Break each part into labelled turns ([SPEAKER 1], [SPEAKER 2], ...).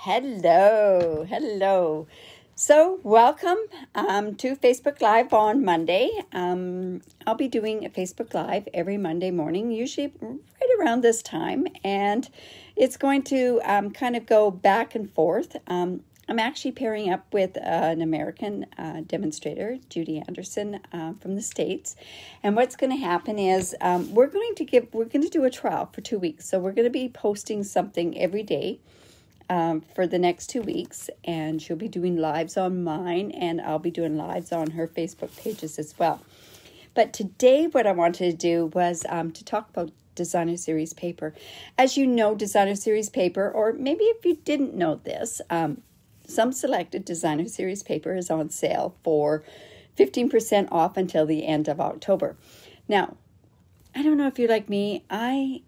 [SPEAKER 1] Hello, hello. So welcome to Facebook Live on Monday. I'll be doing a Facebook Live every Monday morning, usually right around this time, and it's going to kind of go back and forth. I'm actually pairing up with an American demonstrator, Judy Anderson from the States, and what's going to happen is we're going to do a trial for 2 weeks. So we're going to be posting something every day for the next 2 weeks, and she'll be doing lives on mine, and I'll be doing lives on her Facebook pages as well. But today what I wanted to do was to talk about Designer Series paper. As you know, Designer Series paper, or maybe if you didn't know this, some selected Designer Series paper is on sale for 15% off until the end of October. Now, I don't know if you're like me. I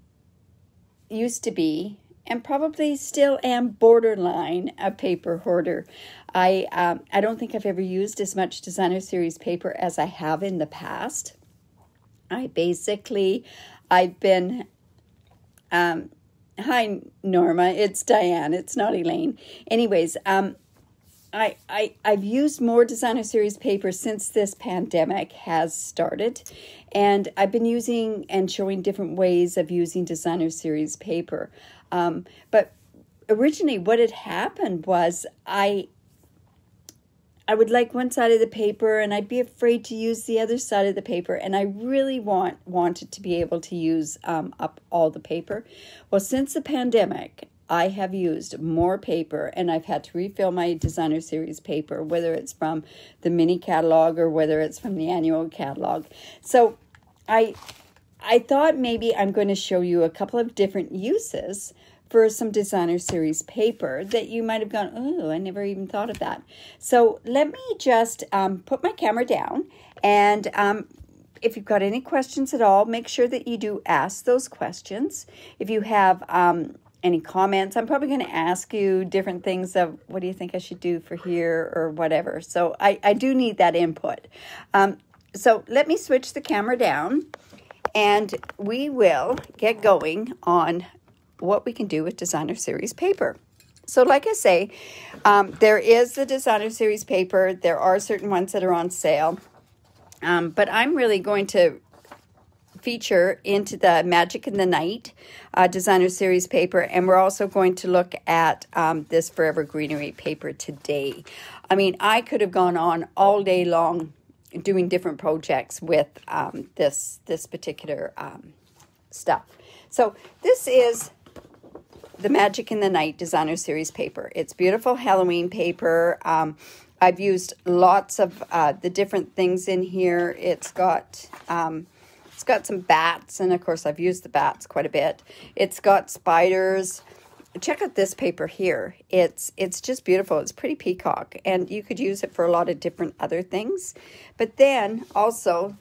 [SPEAKER 1] used to be, and probably still am, borderline a paper hoarder. I don't think I've ever used as much Designer Series paper as I have in the past. I've been, hi Norma, it's Diane, it's not Elaine. Anyways, I've used more Designer Series paper since this pandemic has started, and I've been using and showing different ways of using Designer Series paper. But originally what had happened was I would like one side of the paper and I'd be afraid to use the other side of the paper, and I really wanted to be able to use up all the paper. Well, since the pandemic, I have used more paper, and I've had to refill my Designer Series paper, whether it's from the mini catalog or whether it's from the annual catalog. So I thought maybe I'm going to show you a couple of different uses for some Designer Series paper that you might have gone, oh, I never even thought of that. So let me just put my camera down, and if you've got any questions at all, make sure that you do ask those questions. If you have any comments, I'm probably going to ask you different things of what do you think I should do for here or whatever. So I do need that input. So let me switch the camera down, and we will get going on what we can do with Designer Series paper. So like I say, there is the Designer Series paper. There are certain ones that are on sale, but I'm really going to feature into the Magic in the Night Designer Series paper, and we're also going to look at this Forever Greenery paper today. I mean, I could have gone on all day long doing different projects with this particular stuff. So this is the Magic in the Night Designer Series paper. It's beautiful Halloween paper. I've used lots of the different things in here. It's got some bats, and of course I've used the bats quite a bit. It's got spiders. Check out this paper here. It's just beautiful. It's pretty peacock, and you could use it for a lot of different other things. But then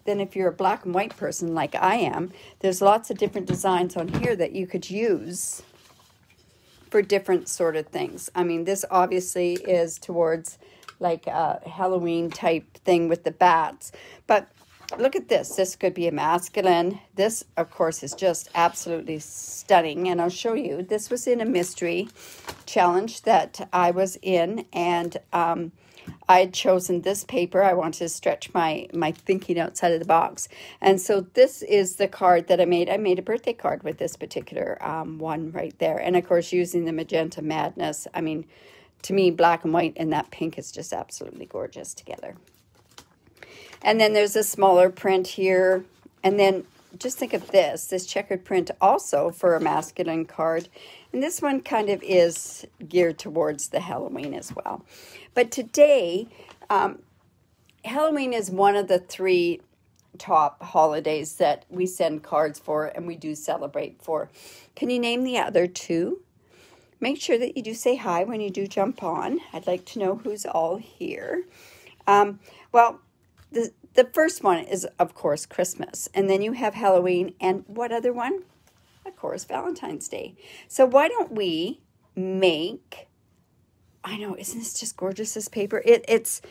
[SPEAKER 1] if you're a black and white person like I am, there's lots of different designs on here that you could use for different sort of things. I mean, this obviously is towards like a Halloween type thing with the bats, but look at this. This could be a masculine. This, of course, is just absolutely stunning, and I'll show you. This was in a mystery challenge that I was in, and I had chosen this paper. I wanted to stretch my thinking outside of the box, and so this is the card that I made. I made a birthday card with this particular one right there, and of course, using the Magenta Madness. I mean, to me, black and white and that pink is just absolutely gorgeous together. And then there's a smaller print here. And then just think of this checkered print also for a masculine card. And this one kind of is geared towards the Halloween as well. But today, Halloween is one of the 3 top holidays that we send cards for and we do celebrate for. Can you name the other 2? Make sure that you do say hi when you do jump on. I'd like to know who's all here. Well, the first one is, of course, Christmas. And then you have Halloween. And what other one? Of course, Valentine's Day. So why don't we make... I know, isn't this just gorgeous, this paper? It's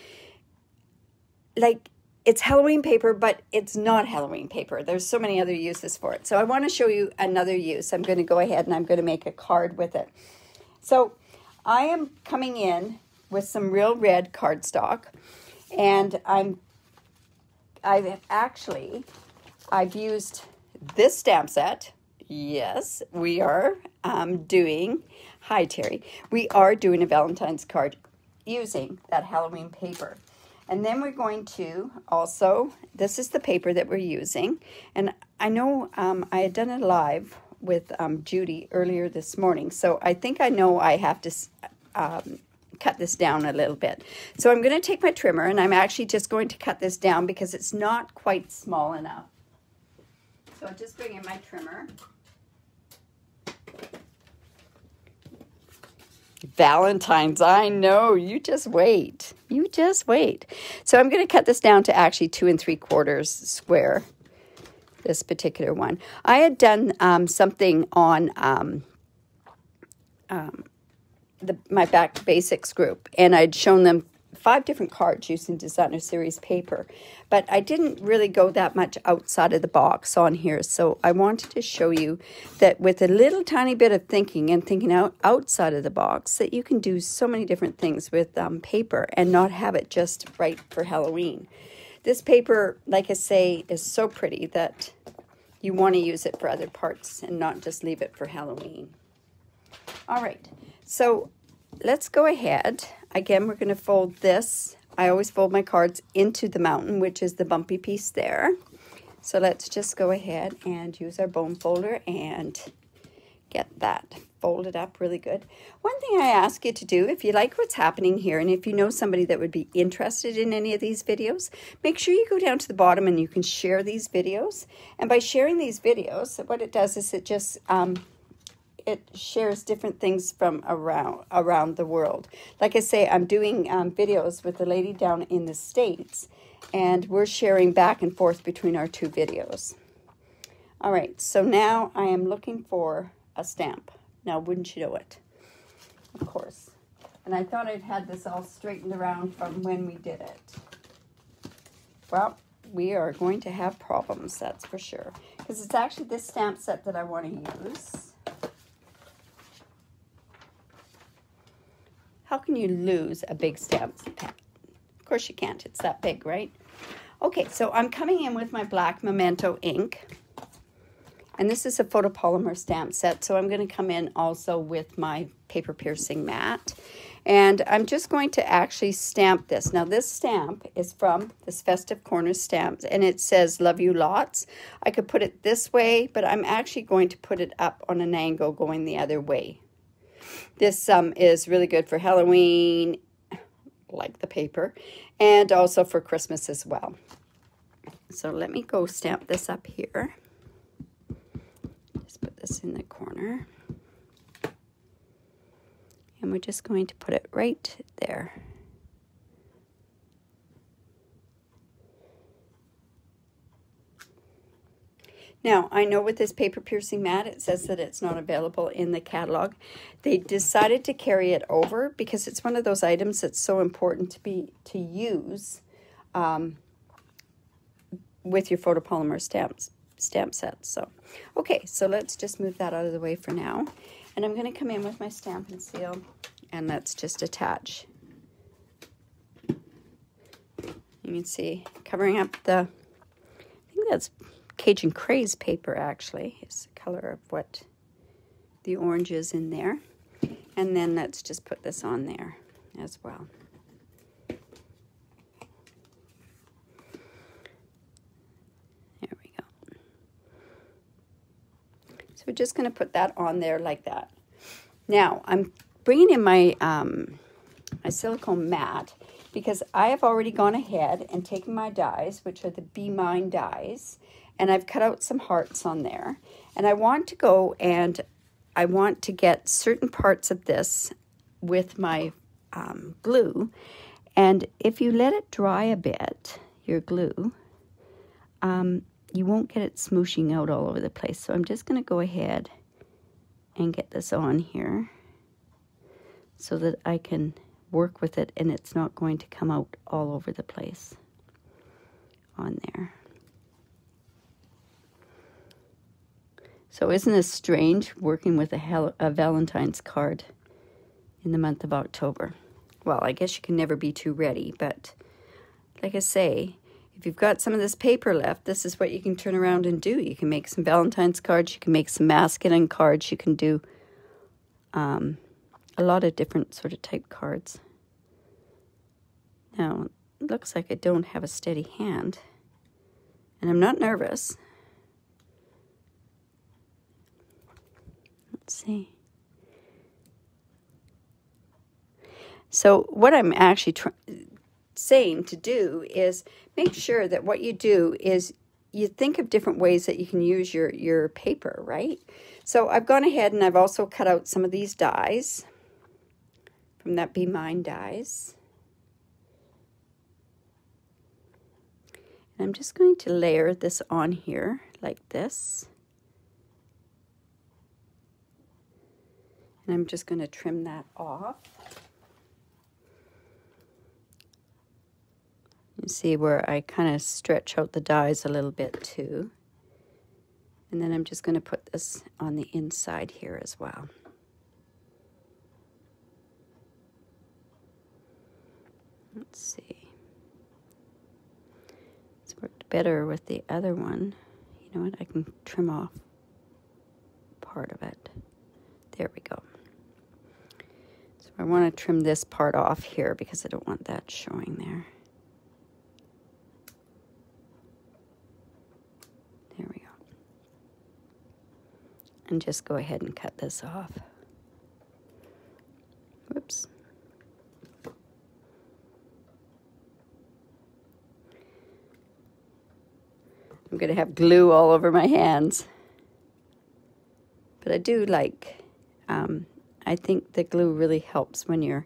[SPEAKER 1] like... It's Halloween paper, but it's not Halloween paper. There's so many other uses for it. So I want to show you another use. I'm going to go ahead and I'm going to make a card with it. So I am coming in with some real red cardstock, and I've used this stamp set. Yes, we are doing, hi Terry, we are doing a Valentine's card using that Halloween paper. And then we're going to also, this is the paper that we're using. And I know I had done a live with Judy earlier this morning. So I think I know I have to cut this down a little bit. So I'm going to take my trimmer, and I'm actually just going to cut this down because it's not quite small enough. So I'll just bring in my trimmer. Valentine's, I know, you just wait. You just wait. So I'm going to cut this down to actually 2 3/4 square, this particular one. I had done something on my Back Basics group, and I'd shown them 5 different cards using designer series paper, but I didn't really go that much outside of the box on here. So I wanted to show you that with a little tiny bit of thinking and thinking outside of the box, that you can do so many different things with paper and not have it just right for Halloween. This paper, like I say, is so pretty that you want to use it for other parts and not just leave it for Halloween. All right, so let's go ahead. Again, we're going to fold this. I always fold my cards into the mountain, which is the bumpy piece there. So let's just go ahead and use our bone folder and get that folded up really good. One thing I ask you to do, if you like what's happening here, and if you know somebody that would be interested in any of these videos, make sure you go down to the bottom and you can share these videos. And by sharing these videos, what it does is it just it shares different things from around the world. Like I say, I'm doing videos with a lady down in the States, and we're sharing back and forth between our 2 videos. All right, so now I am looking for a stamp. Now, wouldn't you know it? Of course. And I thought I'd had this all straightened around from when we did it. Well, we are going to have problems, that's for sure. Because it's actually this stamp set that I want to use. How can you lose a big stamp pad? Of course you can't. It's that big, right? Okay, so I'm coming in with my black Memento ink. And this is a photopolymer stamp set. So I'm going to come in also with my paper piercing mat. And I'm just going to actually stamp this. Now this stamp is from this Festive Corners stamps, and it says love you lots. I could put it this way, but I'm actually going to put it up on an angle going the other way. This is really good for Halloween, like the paper, and also for Christmas as well. So let me go stamp this up here. Just put this in the corner. And we're just going to put it right there. Now, I know with this paper piercing mat, it says that it's not available in the catalog. They decided to carry it over because it's one of those items that's so important to use with your photopolymer stamp sets. So, okay, so let's just move that out of the way for now. And I'm going to come in with my Stampin' Seal, and let's just attach. You can see covering up the, I think that's Cajun Craze paper, actually. It's the color of what the orange is in there. And then let's just put this on there as well. There we go. So we're just going to put that on there like that. Now, I'm bringing in my, my silicone mat because I have already gone ahead and taken my dies, which are the Be Mine dies, and I've cut out some hearts on there. And I want to go and I want to get certain parts of this with my glue. And if you let it dry a bit, your glue, you won't get it smooshing out all over the place. So I'm just going to go ahead and get this on here so that I can work with it and it's not going to come out all over the place on there. So isn't this strange, working with a Valentine's card in the month of October. Well, I guess you can never be too ready, but like I say, if you've got some of this paper left, this is what you can turn around and do. You can make some Valentine's cards, you can make some masculine cards, you can do a lot of different sort of type cards. Now, it looks like I don't have a steady hand, and I'm not nervous. Let's see. So what I'm actually saying to do is make sure that what you do is you think of different ways that you can use your paper, right? So I've gone ahead and I've also cut out some of these dies from that Be Mine dies. And I'm just going to layer this on here like this. And I'm just going to trim that off. You see where I kind of stretch out the dies a little bit too. And then I'm just going to put this on the inside here as well. Let's see. It's worked better with the other one. You know what? I can trim off part of it. There we go. So I want to trim this part off here because I don't want that showing there. There we go. And just go ahead and cut this off. Whoops. I'm going to have glue all over my hands. But I do like, I think the glue really helps when you're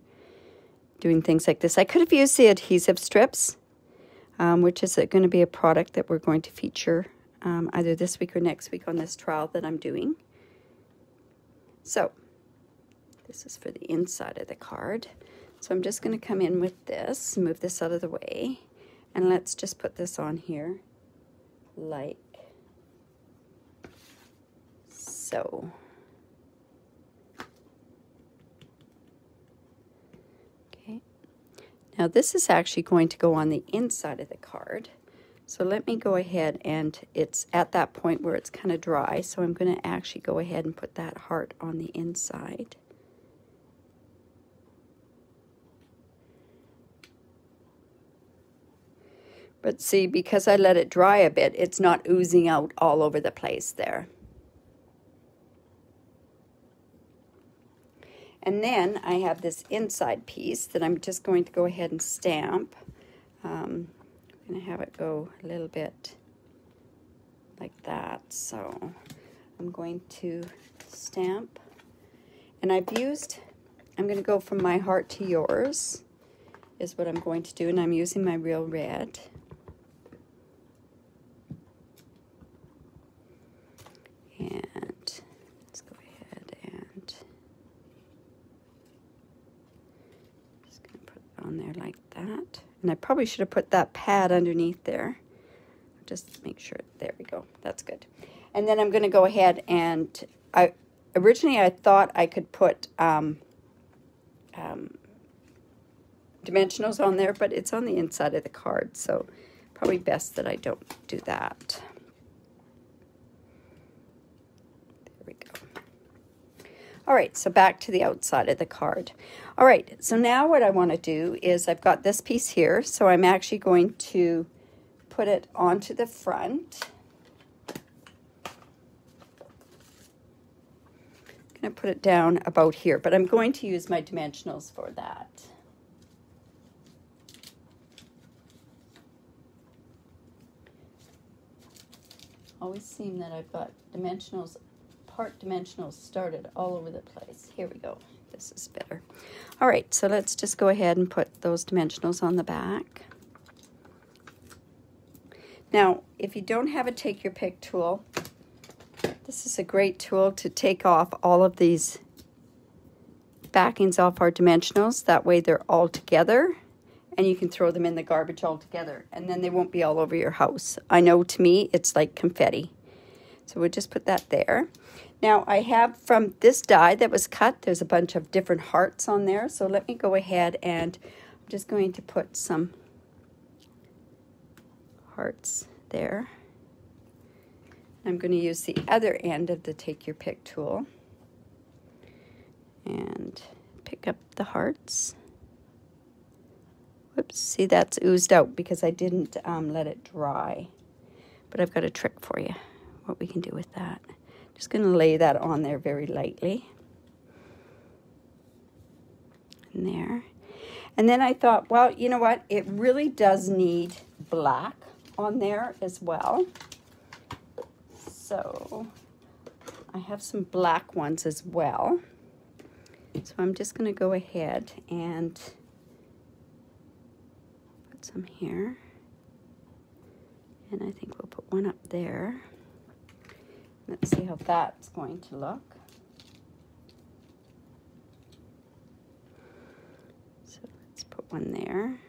[SPEAKER 1] doing things like this. I could have used the adhesive strips, which is going to be a product that we're going to feature either this week or next week on this trial that I'm doing. So this is for the inside of the card. So I'm just going to come in with this, move this out of the way, and let's just put this on here like so. Okay. Now this is actually going to go on the inside of the card. So let me go ahead, and it's at that point where it's kind of dry, so I'm going to actually go ahead and put that heart on the inside. But see, because I let it dry a bit, it's not oozing out all over the place there. And then I have this inside piece that I'm just going to go ahead and stamp. I'm going to have it go a little bit like that. So I'm going to stamp. And I'm going to go from my heart to yours is what I'm going to do. And I'm using my Real Red. And let's go ahead and just going to put it on there like that. And I probably should have put that pad underneath there. Just make sure. There we go. That's good. And then I'm going to go ahead and originally I thought I could put dimensionals on there, but it's on the inside of the card, so probably best that I don't do that. There we go. All right, so back to the outside of the card. All right, so now what I want to do is I've got this piece here, so I'm actually going to put it onto the front. I'm going to put it down about here, but I'm going to use my dimensionals for that. Always seem that I've got dimensionals, part dimensionals started all over the place. Here we go. This is better. All right, so let's just go ahead and put those dimensionals on the back. Now, if you don't have a take your pick tool, this is a great tool to take off all of these backings off our dimensionals. That way they're all together and you can throw them in the garbage all together and then they won't be all over your house. I know to me it's like confetti. So we'll just put that there. Now I have from this die that was cut, there's a bunch of different hearts on there. So let me go ahead and I'm just going to put some hearts there. I'm going to use the other end of the Take Your Pick tool and pick up the hearts. Whoops, see that's oozed out because I didn't let it dry. But I've got a trick for you, what we can do with that. Just going to lay that on there very lightly. And there. And then I thought, well, you know what? It really does need black on there as well. So I have some black ones as well. So I'm just going to go ahead and put some here. And I think we'll put one up there. Let's see how that's going to look. So let's put one there.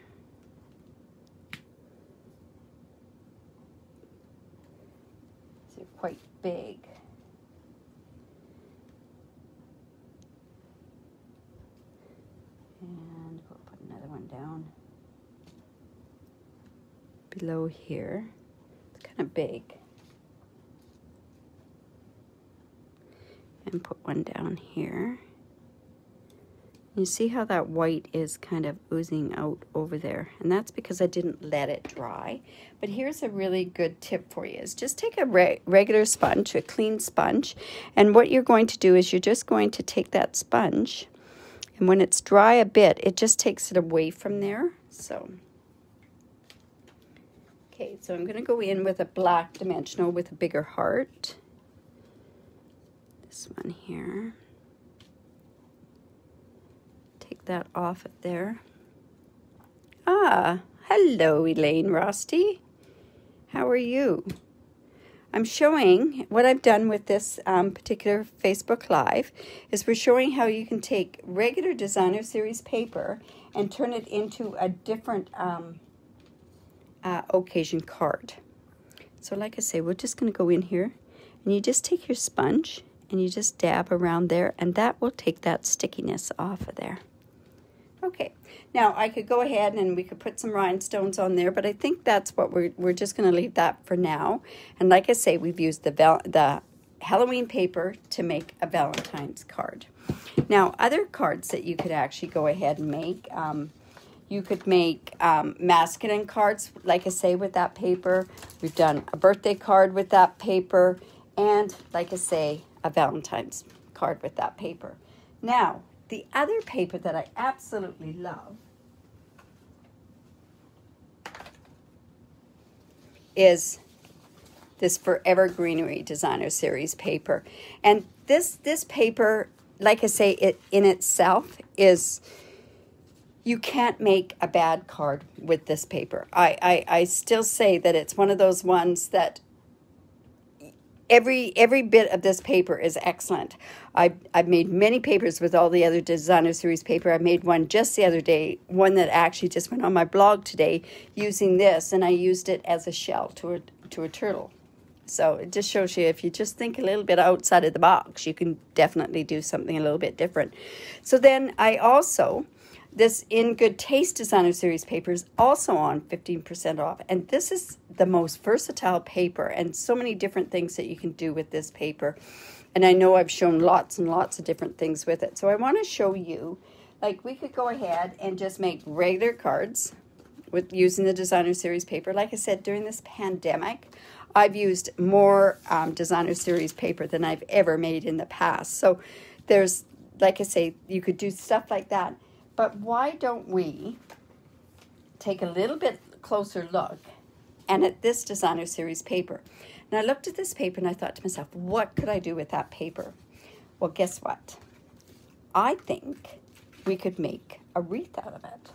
[SPEAKER 1] They're quite big. And we'll put another one down below here. It's kind of big. And put one down here. You see how that white is kind of oozing out over there, and that's because I didn't let it dry. But here's a really good tip for you, is just take a regular sponge, a clean sponge, and what you're going to do is you're just going to take that sponge, and when it's dry a bit, it just takes it away from there. So, okay, so I'm going to go in with a black dimensional with a bigger heart. This one here. Take that off of there. Ah, hello, Elaine Rosti. How are you? I'm showing what I've done with this particular Facebook Live is we're showing how you can take regular designer series paper and turn it into a different occasion card. So like I say, we're just going to go in here and you just take your sponge and you just dab around there, and that will take that stickiness off of there. Okay, now I could go ahead and we could put some rhinestones on there, but I think that's what we're just going to leave that for now. And like I say, we've used the Halloween paper to make a Valentine's card. Now, other cards that you could actually go ahead and make, you could make masculine cards, like I say, with that paper. We've done a birthday card with that paper, and like I say, a Valentine's card with that paper. Now, the other paper that I absolutely love is this Forever Greenery Designer Series paper. And this paper, like I say, it in itself is, you can't make a bad card with this paper. I still say that it's one of those ones that every bit of this paper is excellent. I've made many papers with all the other designer series paper. I made one just the other day, one that actually just went on my blog today using this, and I used it as a shell to a turtle. So it just shows you, if you just think a little bit outside of the box, you can definitely do something a little bit different. So then I also, this In Good Taste Designer Series paper is also on 15% off. And this is the most versatile paper, and so many different things that you can do with this paper. And I know I've shown lots and lots of different things with it. So I want to show you, like, we could go ahead and just make regular cards with using the Designer Series paper. Like I said, during this pandemic, I've used more Designer Series paper than I've ever made in the past. So there's, like I say, you could do stuff like that. But why don't we take a little bit closer look and at this Designer Series paper? And I looked at this paper and I thought to myself, what could I do with that paper? Well, guess what? I think we could make a wreath out of it.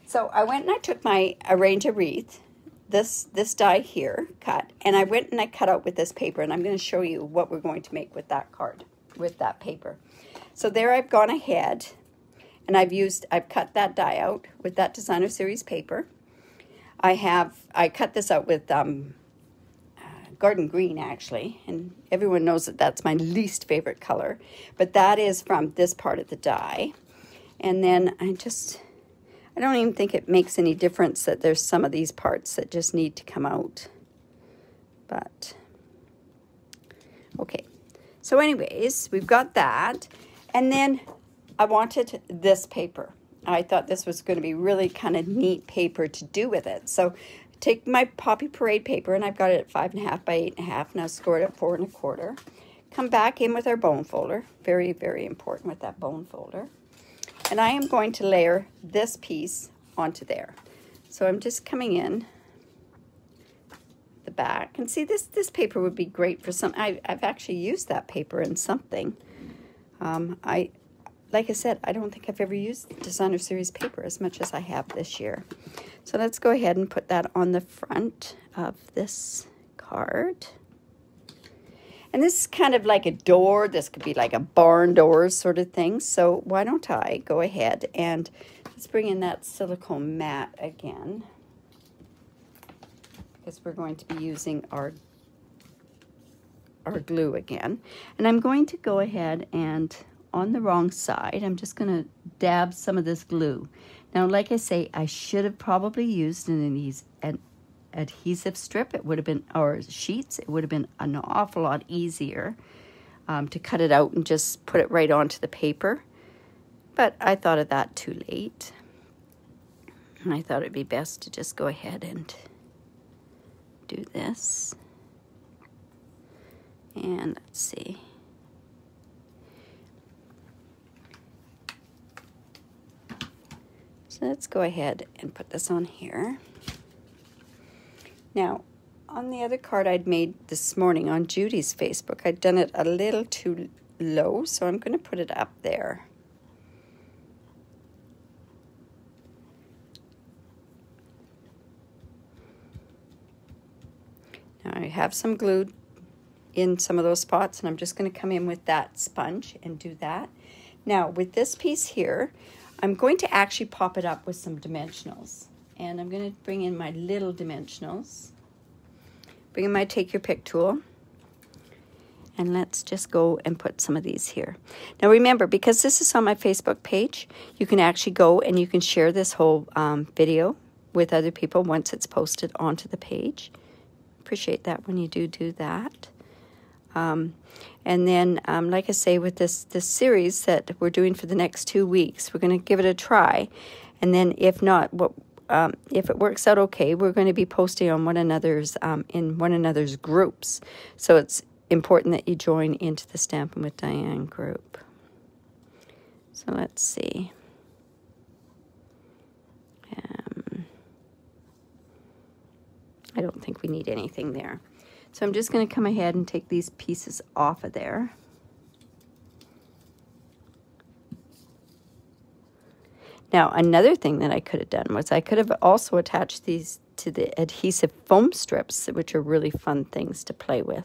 [SPEAKER 1] So I went and I took my Arrange a Wreath, this die here, cut, and I went and I cut out with this paper, and I'm going to show you what we're going to make with that card, with that paper. So there I've gone ahead and I've cut that die out with that Designer Series paper. I cut this out with garden green actually, and everyone knows that that's my least favorite color, but that is from this part of the die. And then I don't even think it makes any difference that there's some of these parts that just need to come out. But, okay. So anyways, we've got that. And then I wanted this paper. I thought this was going to be really kind of neat paper to do with it. So take my Poppy Parade paper, and I've got it at 5.5 by 8.5, and I'll score it at 4 1/4. Come back in with our bone folder. Very, very important with that bone folder. And I am going to layer this piece onto there. So I'm just coming in the back. And see, this paper would be great for some, I've actually used that paper in something. Like I said, I don't think I've ever used Designer Series paper as much as I have this year. So let's go ahead and put that on the front of this card. And this is kind of like a door. This could be like a barn door sort of thing. So why don't I go ahead and let's bring in that silicone mat again, because we're going to be using our glue again. And I'm going to go ahead and on the wrong side, I'm just going to dab some of this glue. Now, like I say, I should have probably used an adhesive strip. It would have been, or sheets. It would have been an awful lot easier to cut it out and just put it right onto the paper. But I thought of that too late. And I thought it'd be best to just go ahead and do this. And let's see. So let's go ahead and put this on here. Now, on the other card I'd made this morning on Judy's Facebook, I'd done it a little too low, so I'm going to put it up there. Now I have some glue in some of those spots, and I'm just going to come in with that sponge and do that. Now, with this piece here, I'm going to actually pop it up with some dimensionals. And I'm going to bring in my little dimensionals. Bring in my Take Your Pick tool. And let's just go and put some of these here. Now remember, because this is on my Facebook page, you can actually go and you can share this whole video with other people once it's posted onto the page. Appreciate that when you do that. And then, like I say, with this series that we're doing for the next 2 weeks, we're going to give it a try. And then if not, if it works out okay, we're going to be posting on one another's, in one another's groups. So it's important that you join into the Stampin' with Diane group. So let's see. I don't think we need anything there. So I'm just going to come ahead and take these pieces off of there. Now, another thing that I could have done was I could have also attached these to the adhesive foam strips, which are really fun things to play with.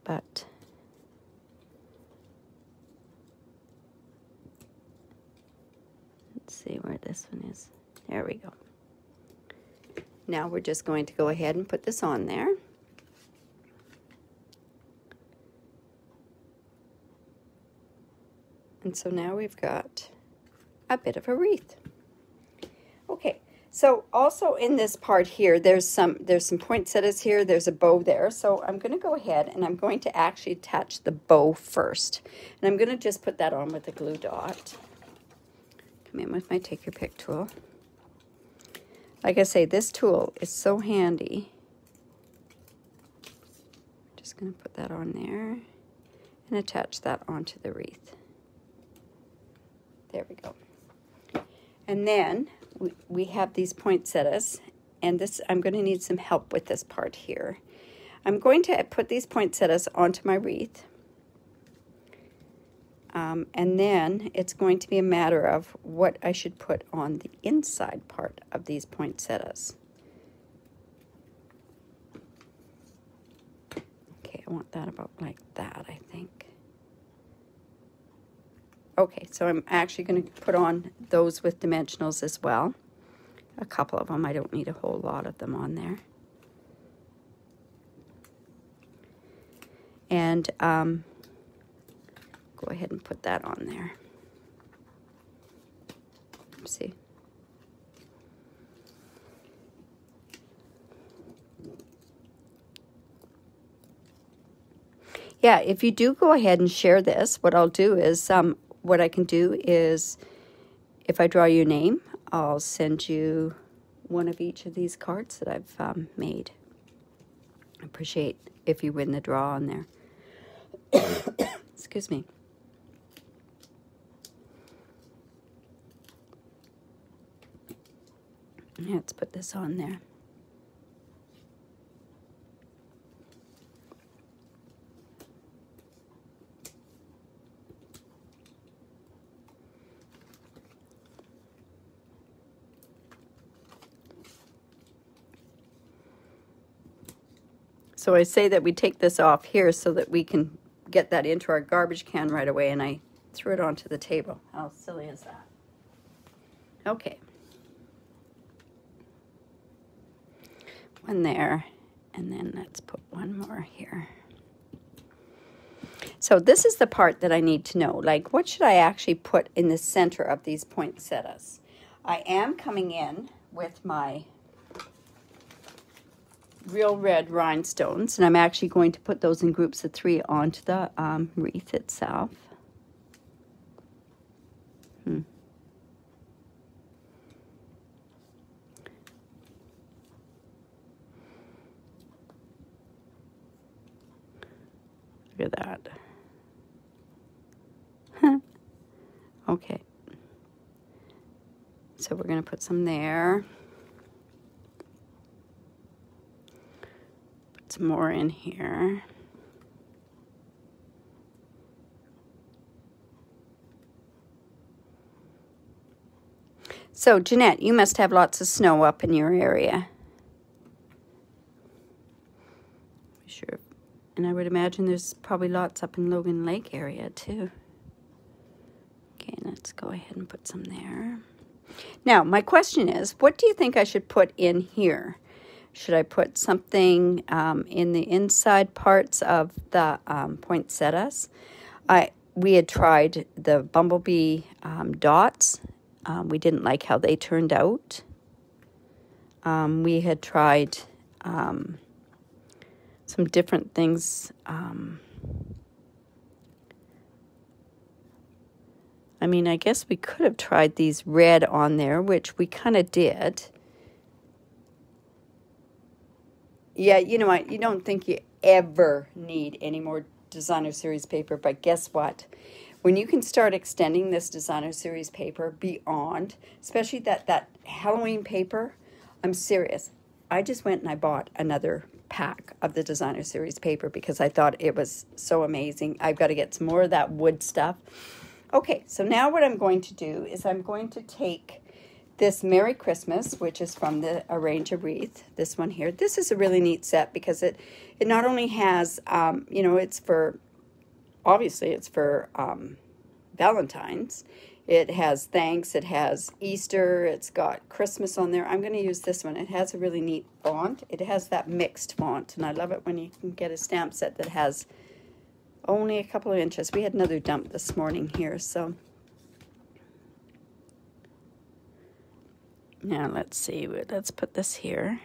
[SPEAKER 1] But let's see where this one is. There we go. Now we're just going to go ahead and put this on there. And so now we've got a bit of a wreath. Okay, so also in this part here, there's some poinsettias here, there's a bow there. So I'm going to go ahead and I'm going to actually attach the bow first. And I'm going to just put that on with a glue dot. Come in with my Take Your Pick tool. Like I say, this tool is so handy. Just going to put that on there and attach that onto the wreath. There we go. And then we have these poinsettias, and this, I'm going to need some help with this part here. I'm going to put these poinsettias onto my wreath. And then it's going to be a matter of what I should put on the inside part of these poinsettias. Okay, I want that about like that, I think. Okay, so I'm actually going to put on those with dimensionals as well. a couple of them. I don't need a whole lot of them on there. And go ahead and put that on there. See? Yeah, if you do go ahead and share this, what I'll do is, what I can do is, if I draw your name, I'll send you one of each of these cards that I've made. I appreciate if you win the draw on there. Excuse me. Let's put this on there. So I say that we take this off here so that we can get that into our garbage can right away, and I threw it onto the table. How silly is that? Okay. One there, and then let's put one more here. So this is the part that I need to know. Like, what should I actually put in the center of these poinsettias? I am coming in with my real red rhinestones, and I'm actually going to put those in groups of 3 onto the wreath itself. Look at that. Okay. So we're going to put some there. Some more in here. So, Jeanette, you must have lots of snow up in your area. Sure. And I would imagine there's probably lots up in Logan Lake area, too. Okay, let's go ahead and put some there. Now, my question is, what do you think I should put in here? Should I put something in the inside parts of the poinsettias? We had tried the bumblebee dots. We didn't like how they turned out. We had tried some different things. I mean, I guess we could have tried these red on there, which we kind of did. Yeah, you know what? You don't think you ever need any more designer series paper, but guess what? When you can start extending this designer series paper beyond, especially that Halloween paper, I'm serious. I just went and I bought another pack of the designer series paper because I thought it was so amazing. I've got to get some more of that wood stuff. Okay, so now what I'm going to do is I'm going to take this Merry Christmas, which is from the Arrange a Wreath, this one here. This is a really neat set because it not only has, you know, it's for, obviously it's for Valentine's. It has thanks, it has Easter, it's got Christmas on there. I'm going to use this one. It has a really neat font. It has that mixed font, and I love it when you can get a stamp set that has only a couple of inches. We had another dump this morning here, so... Now, let's see. Let's put this here.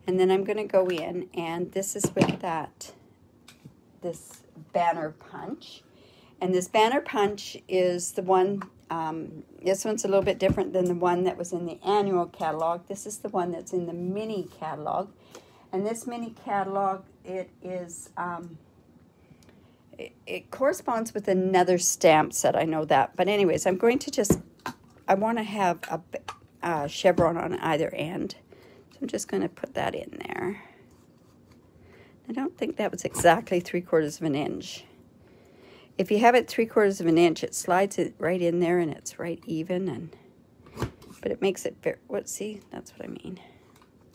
[SPEAKER 1] And then I'm going to go in, and this is with this banner punch. And this banner punch is the one, this one's a little bit different than the one that was in the annual catalog. This is the one that's in the mini catalog. And this mini catalog, it is... It corresponds with another stamp set, I know that. But anyways, I'm going to just, I want to have a chevron on either end. So I'm just going to put that in there. I don't think that was exactly 3/4 of an inch. If you have it 3/4 of an inch, it slides it right in there and it's right even. But it makes it, see, that's what I mean.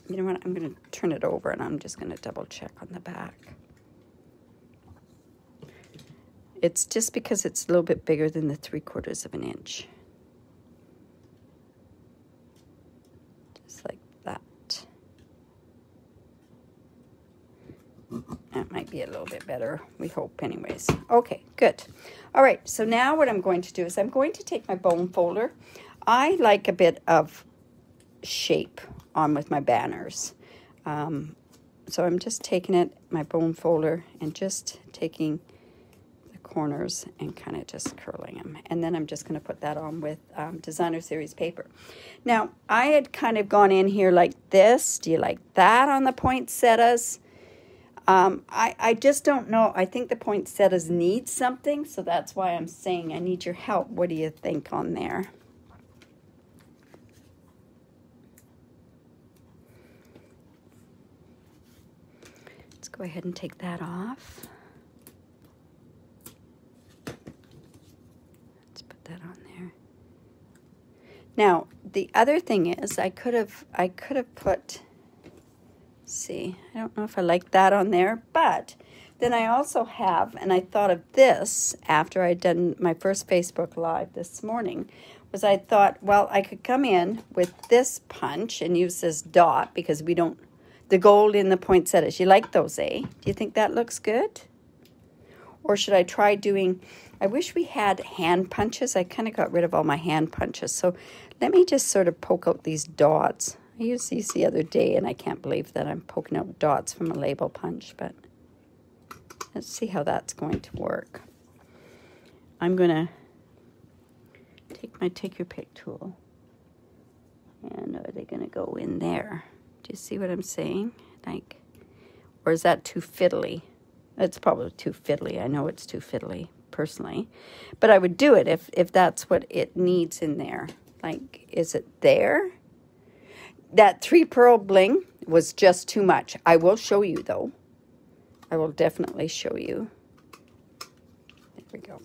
[SPEAKER 1] You know what, I'm going to turn it over and I'm just going to double check on the back. It's just because it's a little bit bigger than the 3/4 of an inch. better. We hope anyways. Okay, good. All right, so now what I'm going to do is I'm going to take my bone folder. I like a bit of shape on with my banners. So I'm just taking it, my bone folder, and just taking the corners and kind of just curling them. And then I'm just going to put that on with designer series paper. Now, I had kind of gone in here like this. Do you like that on the poinsettias? I just don't know. I think the poinsettias need something, so that's why I'm saying I need your help. What do you think on there? Let's go ahead and take that off. Let's put that on there. Now, the other thing is I could have put, see, I don't know if I like that on there, but then I also have, and I thought of this after I'd done my first Facebook Live this morning, was I thought, well, I could come in with this punch and use this dot because we don't, the gold in the poinsettias. You like those, eh? Do you think that looks good? Or should I try doing, I wish we had hand punches. I kind of got rid of all my hand punches. So let me just sort of poke out these dots. I used these the other day, and I can't believe that I'm poking out dots from a label punch, but let's see how that's going to work. I'm going to take my Take Your Pick tool, and are they going to go in there? Do you see what I'm saying? Like, or is that too fiddly? It's probably too fiddly. I know it's too fiddly, personally. But I would do it if that's what it needs in there. Like, is it there? That 3 pearl bling was just too much. I will show you, though. I will definitely show you. There we go.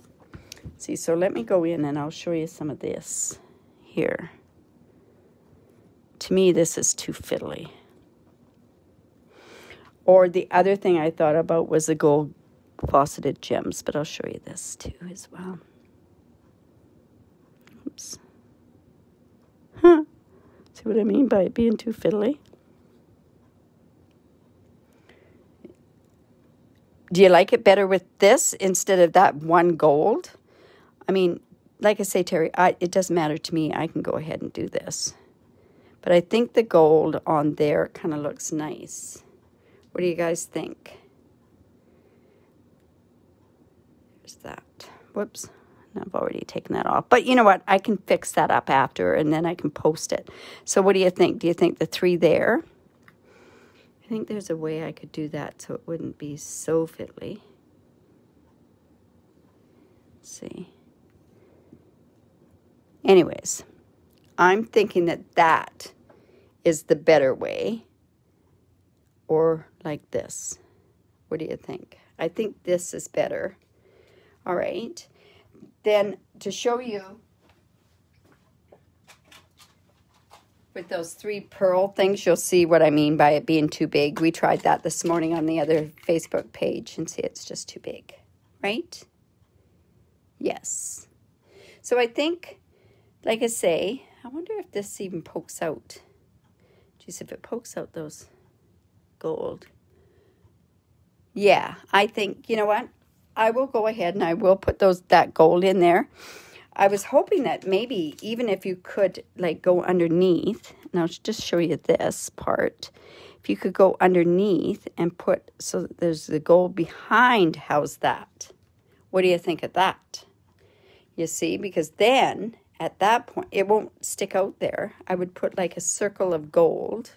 [SPEAKER 1] See, so let me go in and I'll show you some of this here. To me, this is too fiddly. Or the other thing I thought about was the gold faceted gems, but I'll show you this too as well. Oops. Huh. See what I mean by it being too fiddly? Do you like it better with this instead of that one gold? I mean, like I say, Terry, it doesn't matter to me. I can go ahead and do this. But I think the gold on there kind of looks nice. What do you guys think? There's that. Whoops. I've already taken that off. But you know what? I can fix that up after, and then I can post it. So what do you think? Do you think the 3 there? I think there's a way I could do that so it wouldn't be so fiddly. Let's see. Anyways, I'm thinking that that is the better way. Or like this. What do you think? I think this is better. All right. Then to show you with those 3 pearl things, you'll see what I mean by it being too big. We tried that this morning on the other Facebook page and see it's just too big, right? Yes. So I think, like I say, I wonder if this even pokes out. Geez, if it pokes out those gold. Yeah, I think, you know what? I will go ahead and I will put that gold in there. I was hoping that maybe even if you could like go underneath, and I'll just show you this part. If you could go underneath and put, so that there's the gold behind, how's that? What do you think of that? You see, because then at that point, it won't stick out there. I would put like a circle of gold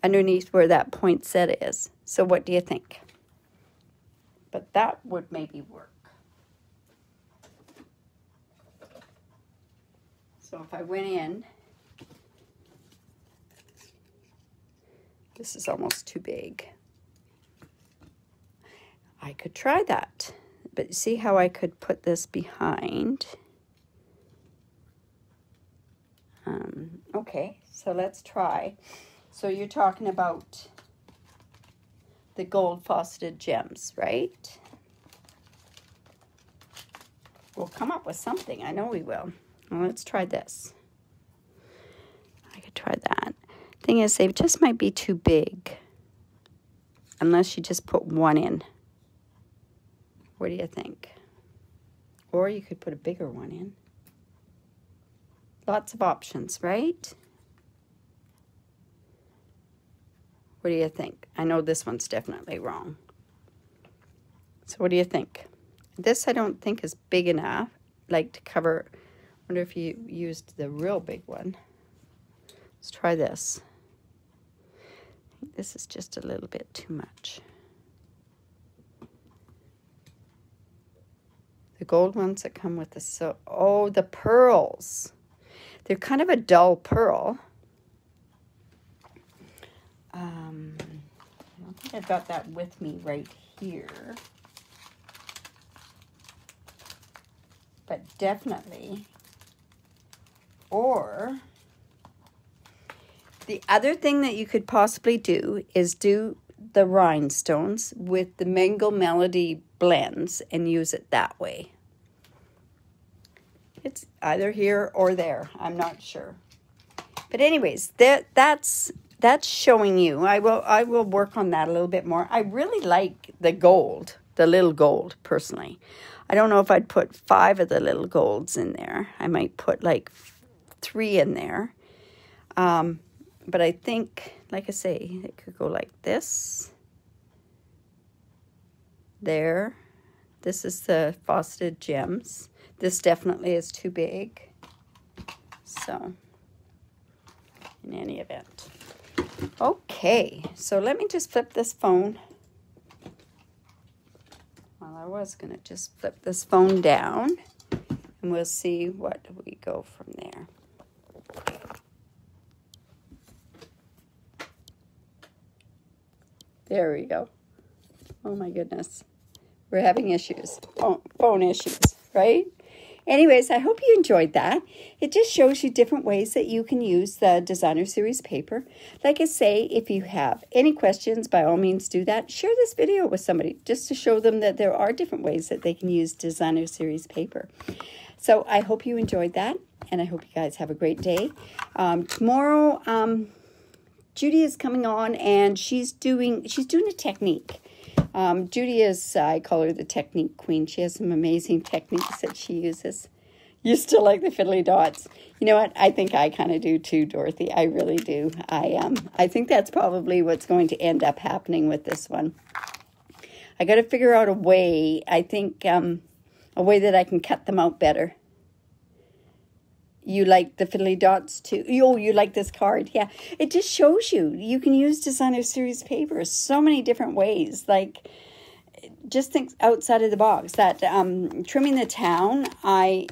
[SPEAKER 1] underneath where that poinsettia is. So what do you think? But that would maybe work. So if I went in, this is almost too big. I could try that. But see how I could put this behind? Okay, so let's try. So you're talking about the gold faceted gems, right? We'll come up with something. I know we will. Well, let's try this. I could try that. Thing is, they just might be too big. Unless you just put 1 in. What do you think? Or you could put a bigger one in. Lots of options, right? What do you think? I know this one's definitely wrong. So what do you think? This I don't think is big enough, like to cover. I wonder if you used the real big one. Let's try this. I think this is just a little bit too much. The gold ones that come with the oh, the pearls. They're kind of a dull pearl. I don't think I've got that with me right here. But definitely. Or the other thing that you could possibly do is do the rhinestones with the Mango Melody blends and use it that way. It's either here or there. I'm not sure. But anyways, that's showing you. I will work on that a little bit more. I really like the gold, the little gold, personally. I don't know if I'd put 5 of the little golds in there. I might put like 3 in there. But I think, like I say, it could go like this. There. This is the faceted gems. This definitely is too big. So, in any event. Okay, so let me just flip this phone. Well, I was going to just flip this phone down, and we'll see what we go from there. There we go. Oh my goodness. We're having issues. Phone issues, right? Anyways, I hope you enjoyed that. It just shows you different ways that you can use the Designer Series paper. Like I say, if you have any questions, by all means do that. Share this video with somebody just to show them that there are different ways that they can use Designer Series paper. So I hope you enjoyed that, and I hope you guys have a great day. Tomorrow, Judy is coming on, and she's doing a technique. Judy is, I call her the technique queen. She has some amazing techniques that she uses. You still like the fiddly dots. You know what? I think I kind of do too, Dorothy. I really do. I think that's probably what's going to end up happening with this one. I got to figure out a way, I think, a way that I can cut them out better. You like the fiddly dots too? Oh, you like this card. Yeah, it just shows you. You can use Designer Series paper so many different ways. Like, just think outside of the box. That trimming the town, I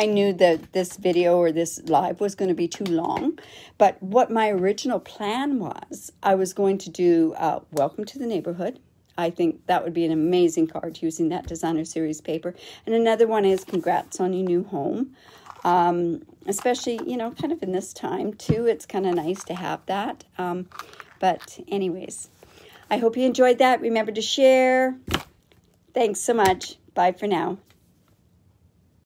[SPEAKER 1] knew that this video or this live was going to be too long. But what my original plan was, I was going to do Welcome to the Neighborhood. I think that would be an amazing card using that Designer Series paper. And another one is Congrats on Your New Home. Especially, you know, kind of in this time too, it's kind of nice to have that. But anyways, I hope you enjoyed that. Remember to share. Thanks so much. Bye for now.